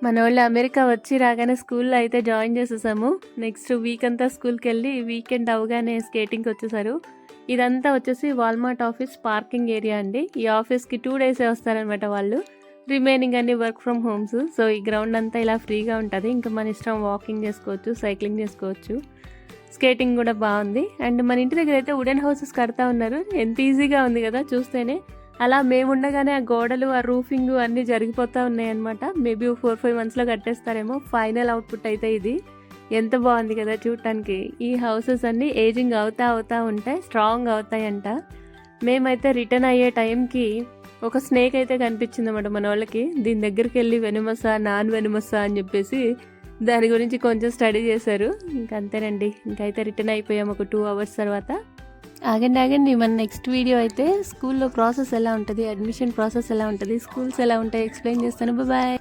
మనోళ్ళు అమెరికా వచ్చి రాగానే స్కూల్లో అయితే జాయిన్ చేసేసాము. నెక్స్ట్ వీక్ అంతా స్కూల్కి వెళ్ళి వీకెండ్ అవగానే స్కేటింగ్కి వచ్చేసారు. ఇదంతా వచ్చేసి వాల్మార్ట్ ఆఫీస్ పార్కింగ్ ఏరియా అండి. ఈ ఆఫీస్కి 2 డేసే వస్తారనమాట వాళ్ళు. రిమైనింగ్ అన్ని వర్క్ ఫ్రమ్ హోమ్స్. సో ఈ గ్రౌండ్ అంతా ఇలా ఫ్రీగా ఉంటుంది. ఇంకా మన ఇష్టం వాకింగ్ చేసుకోవచ్చు, సైక్లింగ్ చేసుకోవచ్చు. స్కేటింగ్ కూడా బాగుంది. అండ్ మన ఇంటి దగ్గర అయితే వుడెన్ హౌసెస్ కడతా ఉన్నారు. ఎంత ఈజీగా ఉంది కదా చూస్తేనే. అలా మేము ఉండగానే ఆ గోడలు, ఆ రూఫింగ్ అన్నీ జరిగిపోతూ ఉన్నాయి అనమాట. మేబీ 4-5 మంత్స్లో కట్టేస్తారేమో. ఫైనల్ అవుట్పుట్ అయితే ఇది. ఎంత బాగుంది కదా చూడటానికి. ఈ హౌసెస్ అన్నీ ఏజింగ్ అవుతా ఉంటాయి, స్ట్రాంగ్ అవుతాయంట. మేమైతే రిటర్న్ అయ్యే టైంకి ఒక స్నేక్ అయితే కనిపించింది అన్నమాట మన వాళ్ళకి. దీని దగ్గరికి వెళ్ళి వెనుమసా నాన్ వెనుమసా అని చెప్పేసి దాని గురించి కొంచెం స్టడీ చేశారు. ఇంకంతేనండి. ఇంకైతే రిటర్న్ అయిపోయాము ఒక 2 అవర్స్ తర్వాత. ఆగండి మన నెక్స్ట్ వీడియో అయితే స్కూల్లో ప్రాసెస్ ఎలా ఉంటుంది, అడ్మిషన్ ప్రాసెస్ ఎలా ఉంటుంది, స్కూల్స్ ఎలా ఉంటాయి ఎక్స్ప్లెయిన్ చేస్తాను. బాయ్.